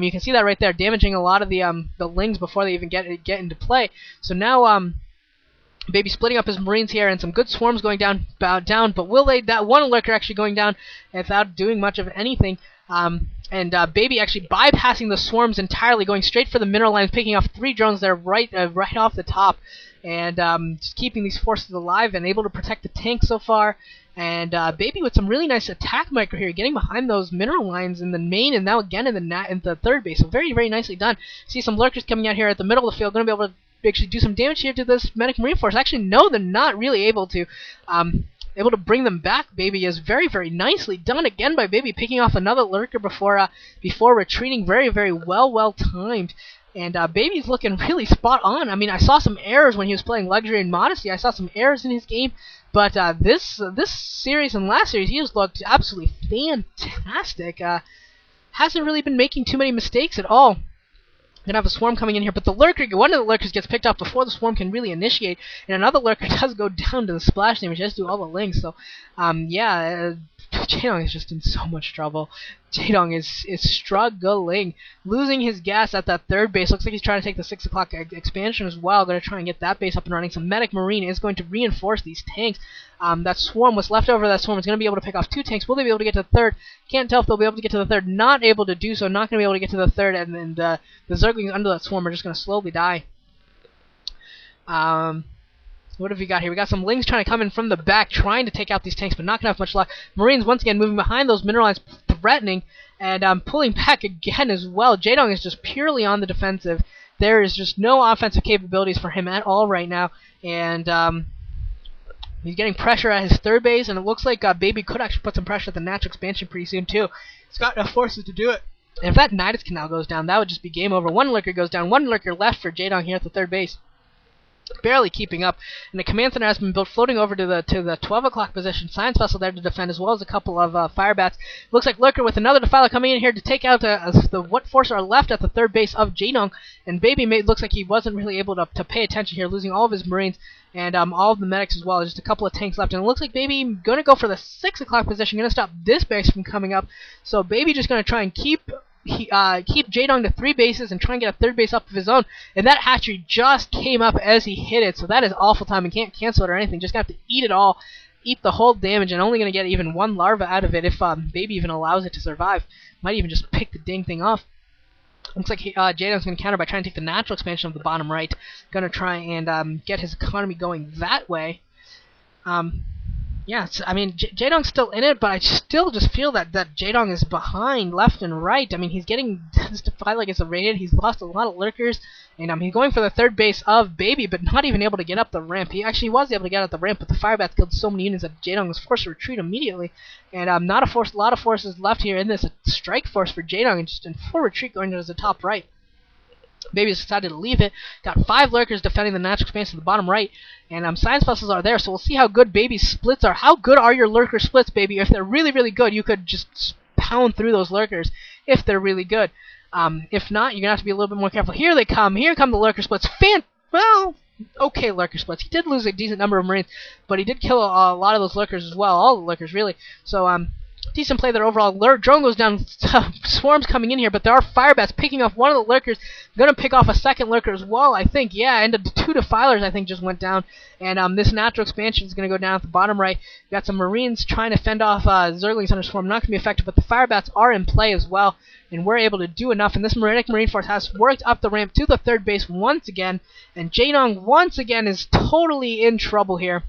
You can see that right there, damaging a lot of the Lings before they even get into play. So now Baby splitting up his Marines here, and some good swarms going down, but will they? That one lurker actually going down without doing much of anything. Baby actually bypassing the swarms entirely, going straight for the mineral lines, picking off 3 drones there right off the top, and just keeping these forces alive and able to protect the tank so far. And Baby with some really nice attack micro here, getting behind those mineral lines in the main, and now again in the third base. So very, very nicely done. See some lurkers coming out here at the middle of the field, going to be able to actually do some damage here to this medic marine force. Actually, no, they're not really able to. Able to bring them back. Baby is very, very nicely done again by Baby, picking off another lurker before retreating. Very, very well timed. And Baby's looking really spot on. I mean, I saw some errors when he was playing Luxury and Modesty. I saw some errors in his game, but this series and last series, he has looked absolutely fantastic. Hasn't really been making too many mistakes at all. Gonna have a swarm coming in here, but one of the lurkers gets picked off before the swarm can really initiate, and another lurker does go down to the splash damage, just do all the links. So, Jaedong is just in so much trouble. Jaedong is struggling, losing his gas at that third base. Looks like he's trying to take the 6 o'clock expansion as well. Going to try and get that base up and running. Some medic marine is going to reinforce these tanks. That swarm, what's left over that swarm, is going to be able to pick off 2 tanks. Will they be able to get to the third? Can't tell if they'll be able to get to the third. Not able to do so. Not going to be able to get to the third, and then the Zerglings under that swarm are just going to slowly die. What have we got here? We got some Lings trying to come in from the back, trying to take out these tanks, but not going to have much luck. Marines once again moving behind those mineral lines, threatening, and pulling back again as well. Jaedong is just purely on the defensive. There is just no offensive capabilities for him at all right now, and he's getting pressure at his third base, and it looks like Baby could actually put some pressure at the natural expansion pretty soon too. He's got enough forces to do it. And if that Nidus Canal goes down, that would just be game over. One lurker goes down, one lurker left for Jaedong here at the third base. Barely keeping up, and the command center has been built floating over to the 12 o'clock position. Science vessel there to defend, as well as a couple of fire bats. Looks like lurker with another defiler coming in here to take out what forces are left at the third base of Jaedong. And Baby looks like he wasn't really able to pay attention here, losing all of his marines and all of the medics as well. There's just a couple of tanks left, and it looks like Baby going to go for the 6 o'clock position, going to stop this base from coming up. So Baby just going to try and keep Jaedong to 3 bases and try and get a third base up of his own, and that hatchery just came up as he hit it, so that is awful timing. Can't cancel it or anything, just got to eat it all, eat the whole damage, and only going to get even 1 larva out of it if Baby even allows it to survive. Might even just pick the dang thing off. Looks like Jaedong's going to counter by trying to take the natural expansion of the bottom right. Going to try and get his economy going that way. Yeah, I mean, Jaedong's still in it, but I still just feel that Jaedong is behind left and right. I mean, he's getting this defiler gets raided. He's lost a lot of lurkers, and he's going for the third base of Baby, but not even able to get up the ramp. He actually was able to get up the ramp, but the firebats killed so many units that Jaedong was forced to retreat immediately. And not a lot of forces left here in this strike force for Jaedong, and just in full retreat going to the top right. Baby's decided to leave it. Got 5 lurkers defending the natural expansion to the bottom right, and science vessels are there, so we'll see how good Baby's splits are. How good are your lurker splits, Baby? If they're really, really good, you could just pound through those lurkers if they're really good. If not, you're going to have to be a little bit more careful. Here they come. Here come the lurker splits. Okay lurker splits. He did lose a decent number of marines, but he did kill a lot of those lurkers as well. All the lurkers, really. So, decent play there overall. Drone goes down. Swarms coming in here, but there are firebats picking off one of the lurkers. Going to pick off a second lurker as well, I think. Yeah, and the 2 defilers, I think, just went down. And this natural expansion is going to go down at the bottom right. We've got some marines trying to fend off Zerglings under swarm. Not going to be effective, but the firebats are in play as well. And we're able to do enough. And this marine force has worked up the ramp to the third base once again. And Jaedong, once again, is totally in trouble here.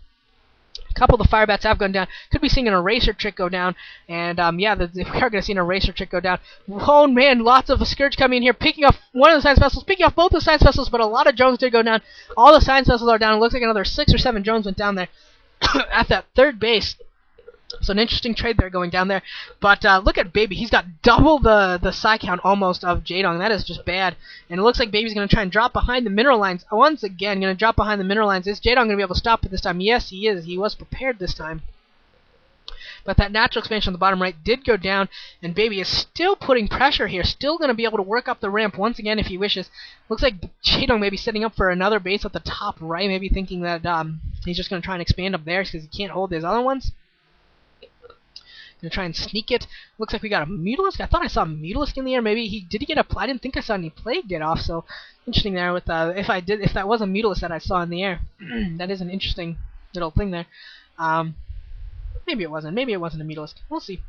A couple of the firebats have gone down. Could be seeing an eraser trick go down. And, yeah, we are going to see an eraser trick go down. Oh, man, lots of Scourge coming in here, picking off one of the science vessels, picking off both the science vessels, but a lot of drones did go down. All the science vessels are down. It looks like another 6 or 7 drones went down there at that third base. So an interesting trade there going down there. But look at Baby. He's got double the psi count almost of Jaedong. That is just bad. And it looks like Baby's going to try and drop behind the mineral lines. Once again, going to drop behind the mineral lines. Is Jaedong going to be able to stop it this time? Yes, he is. He was prepared this time. But that natural expansion on the bottom right did go down, and Baby is still putting pressure here. Still going to be able to work up the ramp once again if he wishes. Looks like Jaedong may be setting up for another base at the top right, maybe thinking that he's just going to try and expand up there because he can't hold his other ones. Gonna try and sneak it. Looks like we got a Mutalisk. I thought I saw a Mutalisk in the air. Maybe did he get a? I didn't think I saw any Plague get off. So interesting there. With if that was a Mutalisk that I saw in the air, that is an interesting little thing there. Maybe it wasn't. Maybe it wasn't a Mutalisk. We'll see.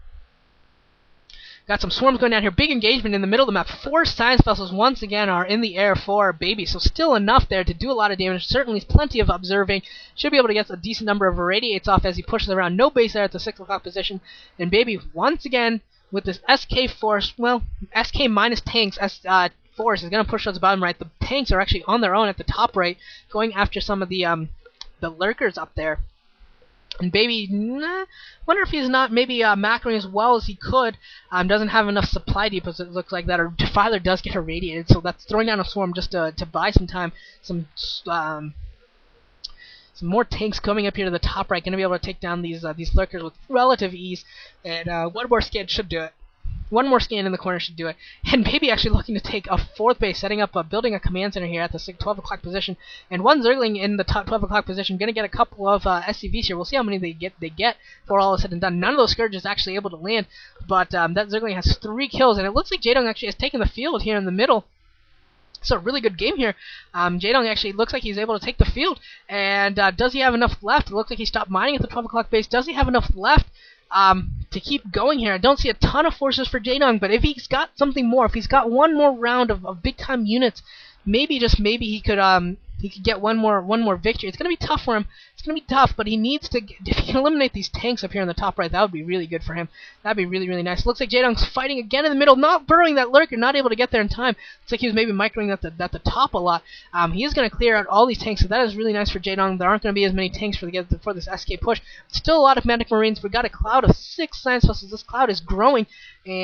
Got some swarms going down here. Big engagement in the middle of the map. 4 science vessels once again are in the air for Baby. So still enough there to do a lot of damage. Certainly plenty of observing. Should be able to get a decent number of irradiates off as he pushes around. No base there at the 6 o'clock position. And Baby once again with this SK force. Well, SK minus tanks. Force is going to push towards the bottom right. The tanks are actually on their own at the top right, going after some of the lurkers up there. And Baby, wonder if he's not maybe macroing as well as he could. Doesn't have enough supply depots, it looks like that. Or Defiler does get irradiated, so that's throwing down a swarm just to buy some time. Some more tanks coming up here to the top right, going to be able to take down these lurkers with relative ease. And one more scan should do it. One more scan in the corner should do it. And Baby actually looking to take a 4th base, setting up building a command center here at the 12 o'clock position. And one Zergling in the top 12 o'clock position, going to get a couple of SCVs here. We'll see how many they get before all is said and done. None of those Scourges actually able to land, but that Zergling has 3 kills, and it looks like Jaedong actually has taken the field here in the middle. It's a really good game here. Jaedong actually looks like he's able to take the field. And does he have enough left? It looks like he stopped mining at the 12 o'clock base. Does he have enough left to keep going here? I don't see a ton of forces for Jaedong, but if he's got something more, if he's got one more round of big time units, maybe just maybe he could get one more victory. It's gonna be tough for him. It's gonna be tough, but he needs to. If he can eliminate these tanks up here in the top right, that would be really good for him. That'd be really, really nice. Looks like Jaedong's fighting again in the middle, not burrowing that lurker, not able to get there in time. Looks like he was maybe microing at the top a lot. He is gonna clear out all these tanks, so that is really nice for Jaedong. There aren't gonna be as many tanks for this SK push. Still a lot of Magic Marines. We got a cloud of 6 science vessels. This cloud is growing, and